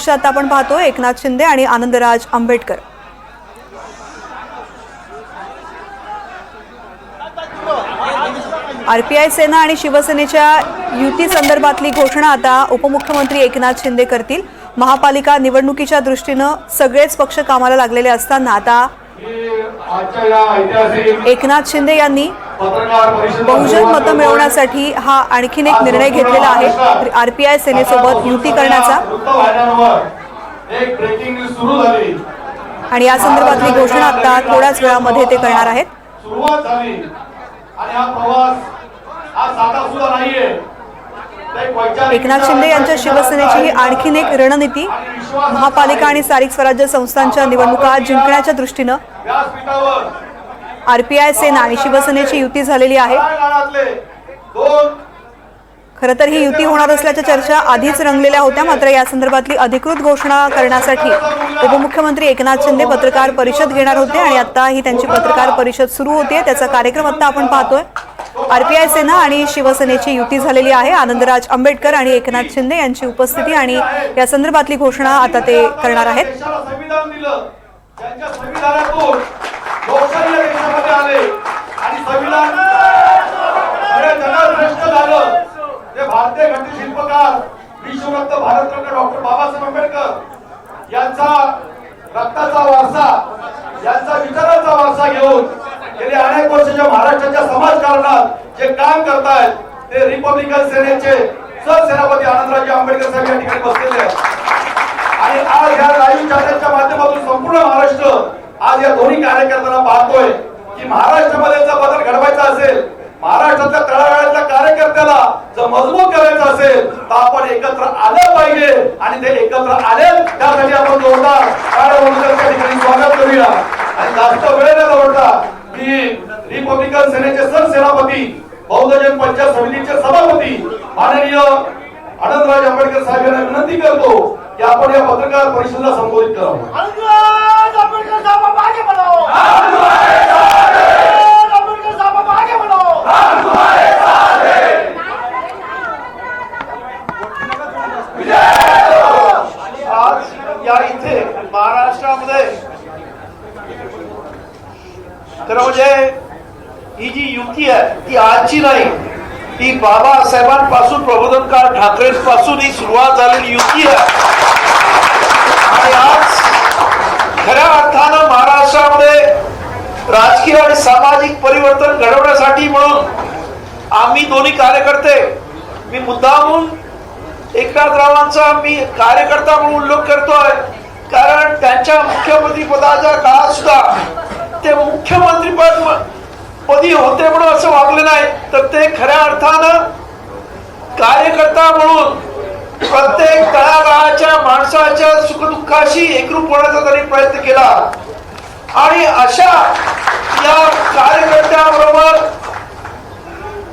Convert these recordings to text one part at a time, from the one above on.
दृश्य आता आपण पाहतोय एकनाथ शिंदे आणि आनंदराज आंबेडकर। आरपीआय सेना आणि शिवसेनेच्या युती संदर्भातली घोषणा आता उपमुख्यमंत्री एकनाथ शिंदे करतील। महापालिका निवडणुकीच्या दृष्टीने सगळेच पक्ष कामाला लागलेले असताना आता एकनाथ शिंदे यांनी बहुजन मतं मिळवण्यासाठी हा आणखीन एक निर्णय घेतलेला आहे आरपीआय सेनेसोबत युती करण्याचा। आणि या संदर्भातली घोषणा आता थोड्याच वेळामध्ये ते करणार आहेत। एकनाथ शिंदे यांच्या शिवसेनेची ही आणखीन एक रणनीती महापालिका आणि स्थानिक स्वराज्य संस्थांच्या निवडणुका जिंकण्याच्या दृष्टीने आरपीआय सेना आणि शिवसेनेची युती झालेली आहे। खरं तर ही युती होणार असल्याच्या चर्चा आधीच रंगलेल्या होत्या, मात्र या संदर्भातली अधिकृत घोषणा करण्यासाठी उपमुख्यमंत्री एकनाथ शिंदे पत्रकार परिषद घेणार होते आणि आता ही त्यांची पत्रकार परिषद सुरू होते। त्याचा कार्यक्रम आता आपण पाहतोय। आरपीआय सेना आणि शिवसेनेची युती झालेली आहे। आनंदराज आंबेडकर आणि एकनाथ शिंदे यांची उपस्थिती आणि या संदर्भातली घोषणा आता ते करणार आहेत। भारतीय घटशिल्पकार विश्वरत्न भारतरत्न डॉक्टर बाबासाहेब आंबेडकर यांचा रक्ताचा वारसा, यांचा विचारांचा वारसा घेऊन गेले अनेक वर्षाच्या महाराष्ट्राच्या समाजकारणात जे काम करतायत ते रिपब्लिकन सेनेचे सरसेनापती आनंदराज आंबेडकर साहेब या ठिकाणी बसलेले आहेत। आणि आज या लाईव्ह चॅनलच्या माध्यमातून संपूर्ण महाराष्ट्र आज या दोन्ही कार्यकर्त्यांना पाहतोय की महाराष्ट्रामध्ये जर बदल घडवायचा असेल, महाराष्ट्राच्या तळागाळातल्या कार्यकर्त्याला जर मजबूत करायचं असेल तर आपण एकत्र आलं पाहिजे आणि ते एकत्र आले त्यासाठी आपण जोरदार टाळ्या वाजवून त्या ठिकाणी स्वागत करूया। आणि जास्त वेळ न घालवता मी रिपब्लिकन सेनेचे सरसेनापती बहुजन पंचायत समितीचे सभापती माननीय आनंदराज आंबेडकर साहेब यांना विनंती करतो की आपण या पत्रकार परिषदेला संबोधित करावं। या इथे महाराष्ट्रामध्ये तर म्हणजे ही जी युती आहे ती आजची नाही, ती बाबासाहेबांपासून प्रबोधनकार ठाकरेंपासून ही सुरुवात झालेली युती आहे। आणि आज खऱ्या अर्थानं महाराष्ट्रामध्ये राजकीय आणि सामाजिक परिवर्तन घडवण्यासाठी म्हणून आम्ही दोन्ही कार्यकर्ते, मी मुद्दामून एकनाथरावांचा मी कार्यकर्ता म्हणून उल्लेख करतोय कारण त्यांच्या मुख्यमंत्री पदाच्या काळात सुद्धा ते मुख्यमंत्री पदी होते म्हणून असं वागले नाही, तर ते खऱ्या अर्थानं कार्यकर्ता म्हणून प्रत्येक तळागाळाच्या माणसाच्या सुखदुःखाशी एकरूप होण्याचा त्यांनी प्रयत्न केला। आणि अशा या कार्यकर्त्याबरोबर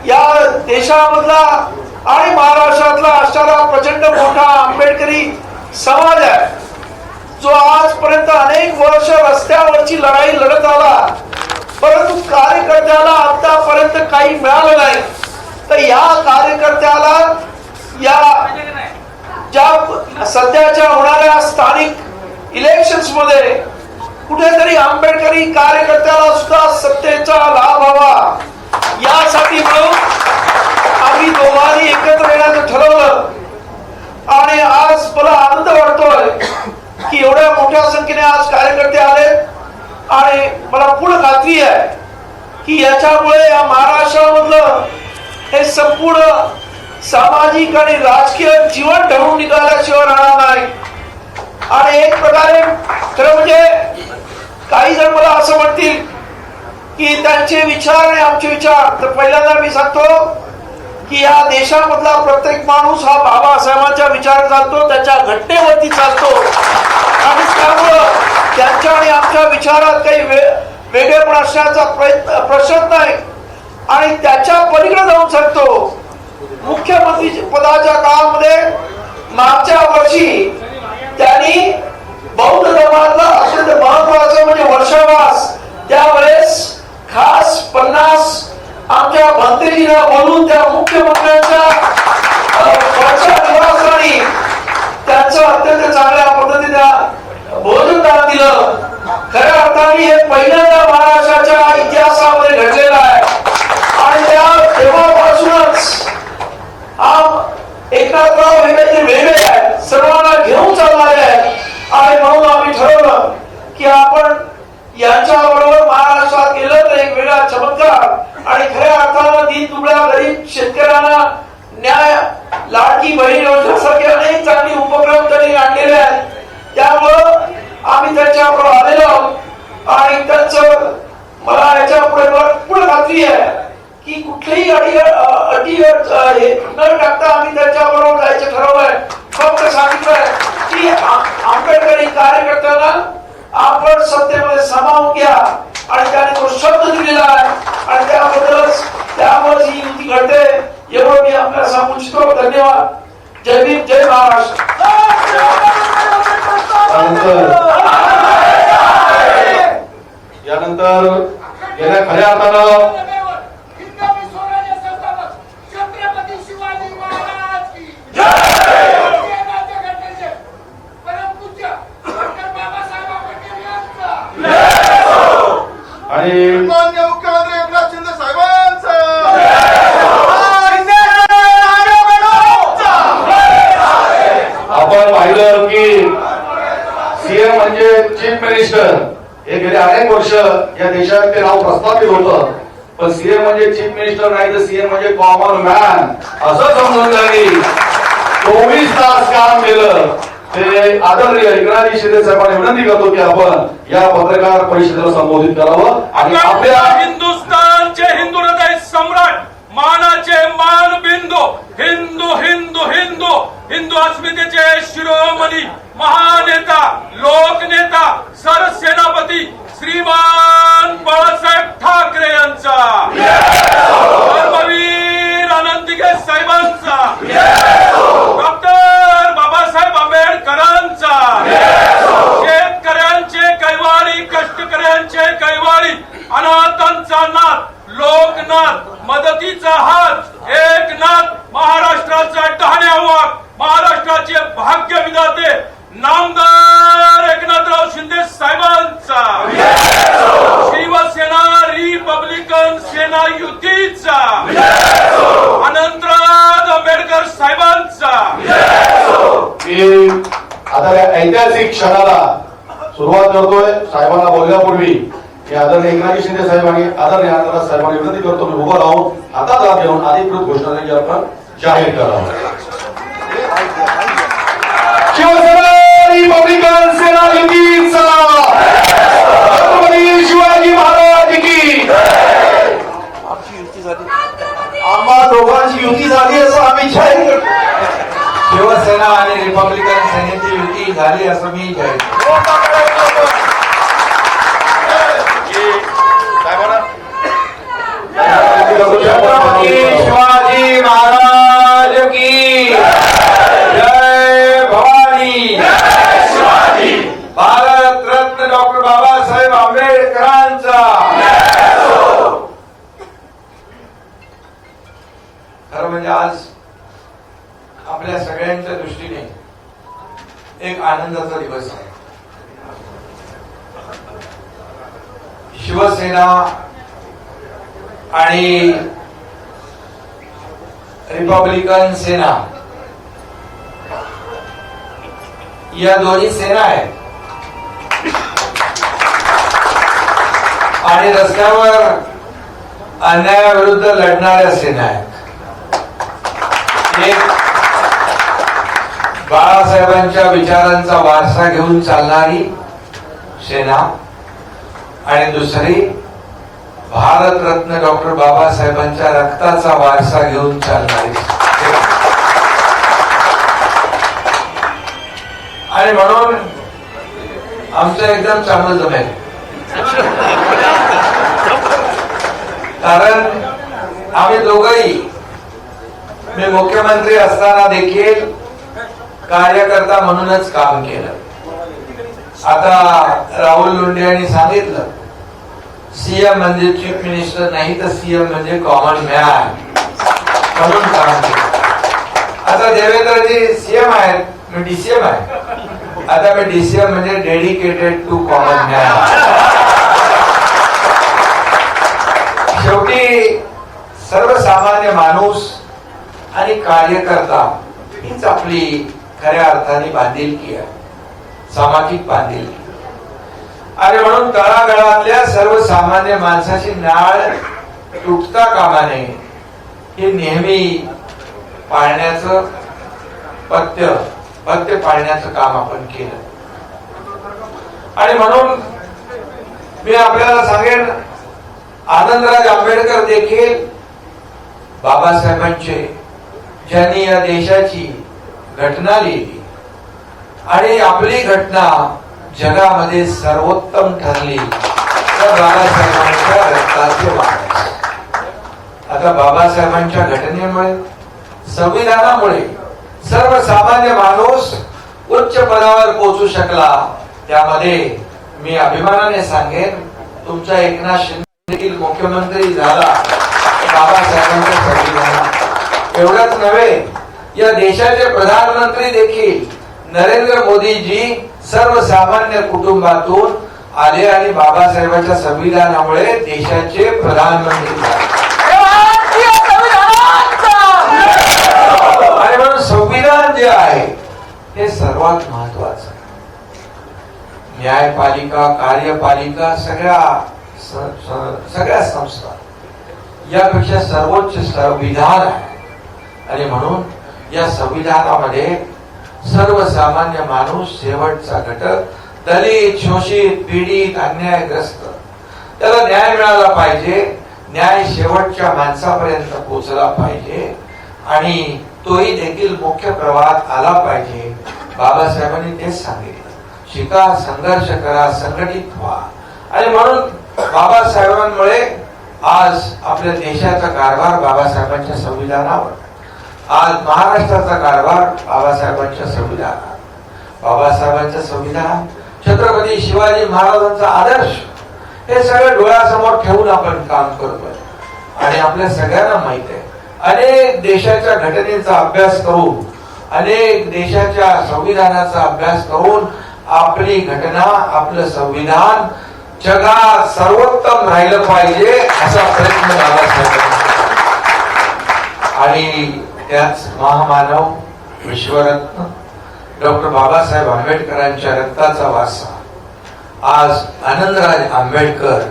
या देशामधला आणि महाराष्ट्रातला असणारा प्रचंड मोठा आंबेडकरी समाज आहे जो आजपर्यंत अनेक वर्ष रस्त्यावरची लढाई लढत आला, परंतु कार्यकर्त्याला आतापर्यंत काही मिळालं नाही। तर या कार्यकर्त्याला या ज्या सध्याच्या होणाऱ्या स्थानिक इलेक्शन्स मध्ये कुठेतरी आंबेडकरी कार्यकर्त्याला सुद्धा सत्तेचा लाभ व्हावा यासाठी म्हणून आम्ही दोघांनी एकत्र येण्याचं ठरवलं। आणि आज मला आनंद वाटतोय की एवढ्या मोठ्या संख्येने आज कार्यकर्ते आले आणि मला पूर्ण खात्री आहे की याच्यामुळे या महाराष्ट्रामधलं हे संपूर्ण सामाजिक आणि राजकीय जीवन ढळून निघाल्याशिवाय राहणार नाही। आणि एक प्रकारे खरं म्हणजे काही जण मला असं म्हणतील की त्यांचे विचार आणि आमचे विचार, तर पहिल्यांदा मी सांगतो की या देशामधला प्रत्येक माणूस हा बाबासाहेबांच्या विचार चालतो, त्याच्या घटनेवरती चालतो आणि त्यामुळं त्यांच्या आणि आमच्या विचारात काही वेगळेपण असण्याचा प्रश्न नाही आणि त्याच्या पलीकडे जाऊन सांगतो। मुख्यमंत्री पदाच्या काळामध्ये मागच्या वर्षी त्यांनी बौद्ध धर्मातला अत्यंत महत्वाचं म्हणजे वर्षावास, त्यावेळेस खास 50 आमच्या मंत्रीजींना बोलून त्या मुख्यमंत्र्यांच्या निवासस्थानी त्यांचं अत्यंत चांगल्या दीनदुबळ्या गरीब शेतकऱ्यांना न्याय, लाडकी बहीण योजनेसारखे अनेक चांगले उपक्रम त्यांनी आणलेले आहेत. त्यामुळं आम्ही त्यांच्याबरोबर आलेलो आहोत आणि त्यांचं मला याच्या पुढे खात्री आहे की कुठलीही अटी न टाकता आम्ही त्यांच्याबरोबर जायचं ठरवलंय. फक्त सांगितलंय की आंबेडकरी कार्यकर्त्यांना आपण सत्तेमध्ये सामावून घ्या आणि त्याने तो शब्द दिलेला आहे आणि त्यामुळे ही युती घडते एवढं मी आपल्याला सांगू इच्छितो. धन्यवाद. जय भीम, जय महाराष्ट्र. यानंतर गेल्या खऱ्या अर्थानं छत्रपती शिवाजी महाराज की परमपूज्य डॉक्टर बाबासाहेब आंबेडकर यांचा आणि माननीय मुख्यमंत्री एकनाथ शिंदे साहेबांचा आपण पाहिलं की सीएम म्हणजे चीफ मिनिस्टर हे गेले अनेक वर्ष या देशात ते नाव प्रस्थापित होतं. पण सीएम म्हणजे चीफ मिनिस्टर नाही तर सीएम म्हणजे कॉमन मॅन असं समजून त्यांनी 24 तास काम केलं. ते आदरणीय एकनाथ शिंदे साहेबांनी विनंती करतो की आपण या पत्रकार परिषदेला संबोधित करावं आणि आपल्या हिंदुस्थानचे हिंदू हृदय सम्राट मानाचे मानबिंदू हिंदू हिंदू हिंदू हिंदू अस्मितेचे शिरोमणी महानेता लोकनेता सरसेनापती श्रीमान बाळासाहेब ठाकरे यांचा धर्मवीर आनंदीगे साहेबांचा डॉक्टर बाबासाहेब आंबेडकरांचा शेतकऱ्यांचे कैवारी कष्टकऱ्यांचे कैवारी अनाथांचा नाथ लोकनाथ मदतीचा हात एकनाथ महाराष्ट्राचा टहाण्या वाघ महाराष्ट्राचे भाग्य विधाते नामदार एकनाथराव शिंदे साहेबांचा शिवसेना रिपब्लिकन सेना युतीचा अनंतराज आंबेडकर साहेबांचा की आता या ऐतिहासिक क्षणाला सुरुवात करतोय. साहेबांना बोलण्यापूर्वी की आदरणीय एकनाथ शिंदे साहेब आणि आदरणीय आनंदराज साहेबांनी विनंती करतो मी उभं राहून हातात हात घेऊन अधिकृत घोषणा आपण जाहीर करावं. शिवसेना रिपब्लिकन सेना युतीचा छत्रपती शिवाजी महाराज की आम्हा दोघांची युती झाली असं आम्ही जाहीर करतो. शिवसेना आणि रिपब्लिकन सेनेची युती झाली असं मी जाहीर छत्रपती शिवाजी महाराज की जय भवानी. भारत रत्न डॉक्टर बाबासाहेब आंबेडकरांचा खरं म्हणजे आज आपल्या सगळ्यांच्या दृष्टीने एक आनंदाचा दिवस आहे. शिवसेना आणि रिपब्लिकन सेना या दोन्ही सेना आहेत आणि रस्त्यावर अन्यायाविरुद्ध लढणाऱ्या सेना आहेत. एक बाळासाहेबांच्या विचारांचा वारसा घेऊन चालणारी सेना आणि दुसरी भारतरत्न डॉक्टर बाबासाहेबांच्या रक्ताचा वारसा घेऊन चालणारी सेना. आणि म्हणून आमचं एकदम चांगलं जमेल. कारण आम्ही दोघंही मी मुख्यमंत्री असताना देखील कार्यकर्ता म्हणूनच काम केलं. आता राहुल लोंढे यांनी सांगितलं सीएम म्हणजे चीफ मिनिस्टर नाही तर सीएम म्हणजे कॉमन मॅन म्हणून काम केलं. आता देवेंद्रजी सीएम आहेत, मी डीसीएम आहे. आता मी डीसीएम म्हणजे डेडिकेटेड टू कॉमन मॅन. शेवटी सर्वसामान्य माणूस आणि कार्यकर्ता हीच आपली खऱ्या अर्थाने बांधिलकी आहे, सामाजिक बांधिलकी. आणि म्हणून तळागाळातल्या सर्वसामान्य माणसाची नाळ तुटता कामा नये हे नेहमी पाळण्याचं पथ्य पाळण्याचं काम आपण केलं. आणि म्हणून मी आपल्याला सांगेन, आनंदराज आंबेडकर देखील बाबासाहेबांचे, ज्यांनी या देशाची घटना लिहिली आणि आपली घटना जगामध्ये सर्वोत्तम ठरली, त्या बाबासाहेबांच्या रक्ताचे वारस. आता बाबासाहेबांच्या घटनेमुळे, संविधानामुळे सर्वसामान्य माणूस उच्च पदावर पोहोचू शकला. त्यामध्ये मी अभिमानाने सांगेन, तुमचा एकनाथ शिंदे देखील मुख्यमंत्री झाला बाबासाहेबांच्या संविधानात. एवढंच नव्हे, या देशाचे प्रधानमंत्री देखील नरेंद्र मोदीजी सर्वसामान्य कुटुंबातून आले आणि बाबासाहेबांच्या संविधानामुळे देशाचे प्रधानमंत्री झाले. आणि म्हणून संविधान जे आहे हे सर्वात महत्वाचं आहे. न्यायपालिका, कार्यपालिका, सगळ्या संस्था यापेक्षा सर्वोच्च संविधान आहे. आणि म्हणून या संविधानामध्ये सर्वसामान्य माणूस, शेवटचा घटक, दलित, शोषित, पीडित, अन्यायग्रस्त, त्याला न्याय मिळाला पाहिजे. न्याय शेवटच्या माणसापर्यंत पोहोचला पाहिजे आणि तोही देखील मुख्य प्रवाहात आला पाहिजे. बाबासाहेबांनी तेच सांगितलं, शिका, संघर्ष करा, संघटित व्हा. आणि म्हणून बाबासाहेबांमुळे आज आपल्या देशाचा कारभार बाबासाहेबांच्या संविधानावर, आज महाराष्ट्राचा कारभार बाबासाहेबांच्या संविधानात. बाबासाहेबांचं संविधान, छत्रपती शिवाजी महाराजांचा आदर्श, हे सगळं डोळ्यासमोर ठेवून आपण काम करतोय. आणि आपल्या सगळ्यांना माहित आहे, अनेक देशाच्या घटनेचा अभ्यास करून, अनेक देशाच्या संविधानाचा अभ्यास करून आपली घटना, आपलं संविधान जगात सर्वोत्तम राहिलं पाहिजे असा प्रयत्न बाबासाहेबांनी. आणि त्याच महामानव, विश्वरत्न डॉक्टर बाबासाहेब आंबेडकरांच्या रक्ताचा वारसा आज आनंदराज आंबेडकर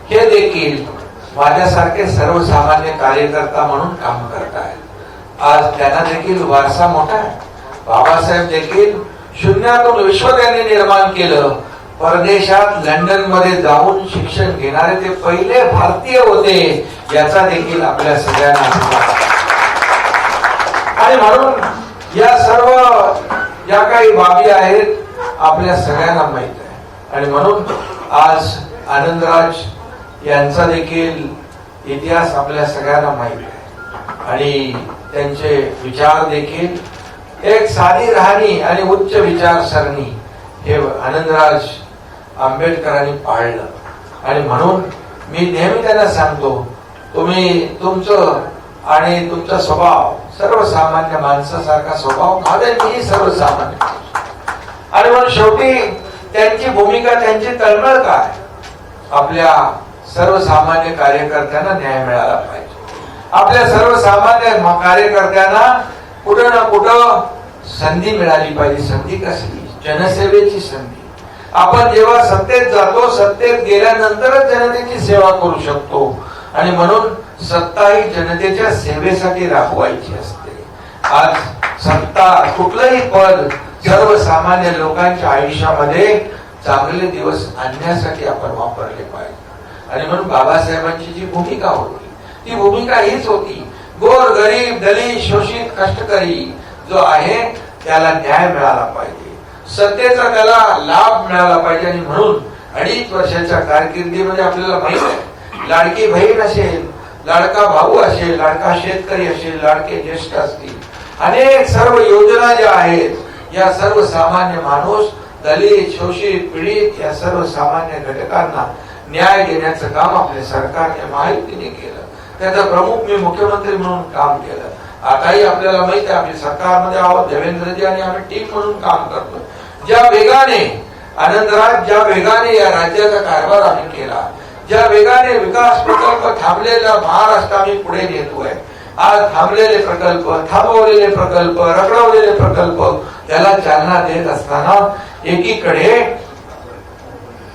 हे देखील माझ्यासारखे सर्वसामान्य कार्यकर्ता म्हणून काम करत आहेत. आज त्यांना देखील वारसा मोठा आहे. बाबासाहेब देखील शून्यातून विश्व त्यांनी निर्माण केलं. परदेशात लंडन मध्ये जाऊन शिक्षण घेणारे ते पहिले भारतीय होते, याचा देखील आपल्या सगळ्यांना अभिमान. आणि म्हणून या सर्व ज्या काही बाबी आहेत आपल्या सगळ्यांना माहित आहे. आणि म्हणून आज आनंदराज यांचा देखील इतिहास आपल्या सगळ्यांना माहित आहे. आणि त्यांचे विचार देखील, एक साधी राहणी आणि उच्च विचारसरणी हे आनंदराज आंबेडकरांनी पाळलं. आणि म्हणून मी नेहमी त्यांना सांगतो, तुम्ही तुमचं आणि तुमचा स्वभाव सर्वसामान्य माणसासारखा स्वभाव, माझा मी सर्वसामान्य. आणि म्हणून शेवटी त्यांची भूमिका, त्यांची तळमळ काय, आपल्या सर्वसामान्य कार्यकर्त्यांना न्याय मिळाला पाहिजे. आपल्या सर्वसामान्य कार्यकर्त्यांना कुठं ना कुठं संधी मिळाली पाहिजे. संधी कसली? जनसेवेची संधी. आपण जेव्हा सत्तेत जातो, सत्तेत गेल्यानंतरच जनतेची सेवा करू शकतो. आणि म्हणून सत्ता ही जनतेच्या सेवेसाठी राबवायची असते. आज सत्ता, कुठलंही पद सर्वसामान्य लोकांच्या आयुष्यामध्ये चांगले दिवस आणण्यासाठी आपण वापरले पाहिजे. आणि म्हणून बाबासाहेबांची जी भूमिका होती, ती भूमिका हीच होती, गोर गरीब, दलित, शोषित, कष्टकरी जो आहे त्याला न्याय मिळाला पाहिजे, सत्तेचा त्याला लाभ मिळाला पाहिजे. आणि म्हणून 2.5 वर्षाच्या कारकिर्दीमध्ये आपल्याला माहित आहे, लाडकी बहीण असेल, लाडका भाऊ असेल, लाडका शेतकरी असेल, लाडके ज्येष्ठ असतील, अनेक सर्व योजना ज्या आहेत, या सर्वसामान्य माणूस, दलित, शोषित, पीडित या सर्वसामान्य घटकांना न्याय देण्याचं काम आपल्या सरकारने, महायुतीने केलं. त्याचा प्रमुख मी मुख्यमंत्री म्हणून काम केलं. आताही आपल्याला माहिती आहे, आपल्या सरकारमध्ये आहोत, देवेंद्रजी आणि आम्ही टीम म्हणून काम करतो. ज्या वेगाने आनंदराज, ज्या वेगाने या राज्याचा कारभार आम्ही केला, ज्या वेगाने विकास प्रकल्प थांबलेला महाराष्ट्र आम्ही पुढे नेतोय. आज थांबलेले प्रकल्प, थांबवलेले प्रकल्प, रखडवलेले प्रकल्प त्याला चालना देत असताना एकीकडे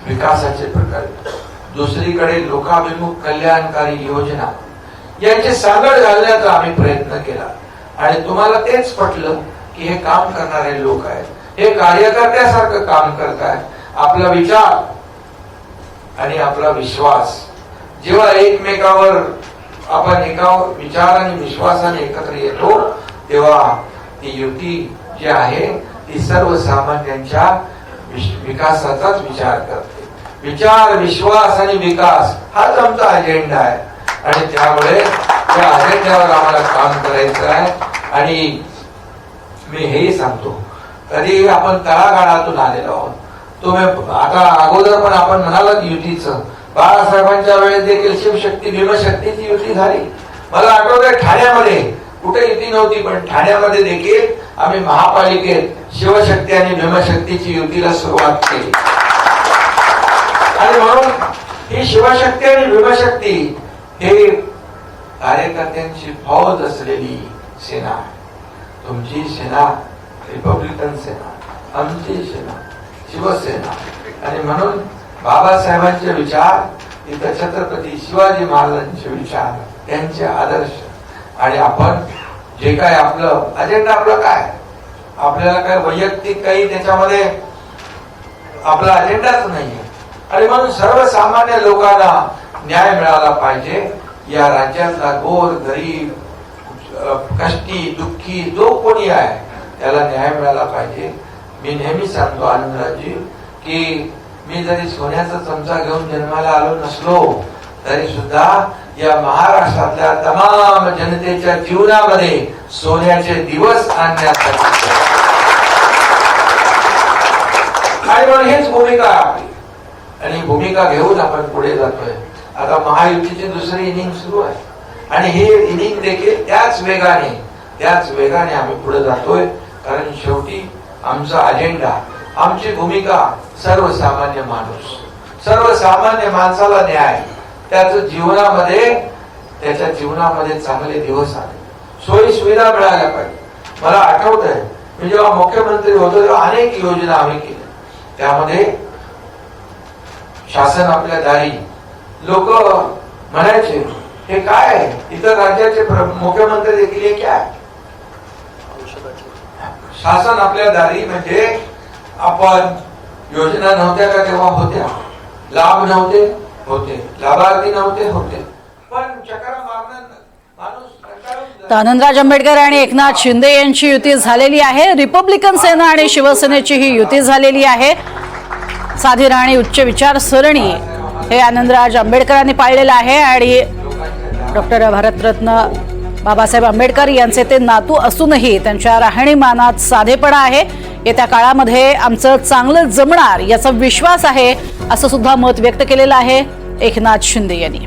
विकासाचे प्रकल्प, दुसरीकडे लोकाभिमुख कल्याणकारी योजना, यांची सांगड घालण्याचा आम्ही प्रयत्न केला आणि तुम्हाला तेच पटलं की हे काम करणारे लोक आहेत, हे कार्यकर्त्यासारखं काम करतायत। आपला विचार आणि आपला विश्वास जेव्हा एकमेकावर आपण एका विचार आणि विश्वासाने एकत्र येतो तेव्हा ती युती जी आहे ती सर्वसामान्यांच्या विकासाचाच विचार करते। विचार, विश्वास आणि विकास हाच आमचा अजेंडा आहे आणि त्यामुळे त्या अजेंड्यावर आम्हाला काम करायचं आहे। आणि मी हेही सांगतो, कधी आपण तळागाळातून आलेलो आहोत। तुम्ही आता अगोदर पण आपण म्हणालात युतीचं, बाळासाहेबांच्या वेळेस देखील शिवशक्ती भीमशक्तीची युती झाली। मला आठवतंय ठाण्यामध्ये कुठे युती नव्हती, पण ठाण्यामध्ये देखील आम्ही महापालिकेत शिवशक्ती आणि भीमशक्तीची युतीला सुरुवात केली। आणि म्हणून ही शिवशक्ती आणि भीमशक्ती हे कार्यकर्त्यांची फौज असलेली सेना आहे। तुमची सेना रिपब्लिकन सेना, आमची सेना शिवसेना। आणि म्हणून बाबासाहेबांचे विचार, इथं छत्रपती शिवाजी महाराजांचे विचार, त्यांचे आदर्श आणि आपण जे काय आपलं अजेंडा, आपलं काय, आपल्याला काय वैयक्तिक काही त्याच्यामध्ये आपला अजेंडाच नाहीये। आणि म्हणून सर्वसामान्य लोकांना न्याय मिळाला पाहिजे। या राज्यातला गोर गरीब कष्टी दुःखी जो कोणी आहे त्याला न्याय मिळाला पाहिजे। मी नेहमी सांगतो आनंदराजी की मी जरी सोन्याचा चमचा घेऊन जन्माला आलो नसलो तरी सुद्धा या महाराष्ट्रातल्या तमाम जनतेच्या जीवनामध्ये सोन्याचे दिवस आणण्यासाठी आणि म्हणून हीच भूमिका आपली आणि भूमिका घेऊन आपण पुढे जातोय। आता महायुतीची दुसरी इनिंग सुरू आहे आणि ही इनिंग देखील त्याच वेगाने आम्ही पुढे जातोय। कारण शेवटी आमचा अजेंडा, आमची भूमिका सर्वसामान्य माणूस, सर्वसामान्य माणसाला न्याय, त्याच्या जीवनामध्ये चांगले दिवस आले, सोयी सुविधा मिळाल्या पाहिजे। मला आठवत आहे मी जेव्हा मुख्यमंत्री होतो तेव्हा अनेक योजना आम्ही केल्या, त्यामध्ये शासन आपल्या दारी। लोक म्हणायचे हे काय आहे, इतर राज्याचे मुख्यमंत्री देखील हे काय, शासन आपल्या दारी म्हणजे आपण योजना नव्हत्या का तेव्हा होत्या, लाभ नव्हते होते, लाभार्थी नव्हते होते, पण चक्रा मारणं माणूस। आनंदराज आंबेडकर आणि एकनाथ शिंदे यांची युती झालेली आहे। रिपब्लिकन सेना आणि शिवसेनेची ही युती झालेली आहे। साधी राहणी उच्च विचारसरणी हे आनंदराज आंबेडकरांनी पाळलेलं आहे आणि डॉक्टर भारतरत्न बाबासाहेब आंबेडकर यांचे ते नातू असूनही त्यांच्या राहणीमानात साधेपणा आहे। येत्या काळामध्ये आमचं चांगलं जमणार याचा विश्वास आहे असं सुद्धा मत व्यक्त केलेलं आहे एकनाथ शिंदे यांनी।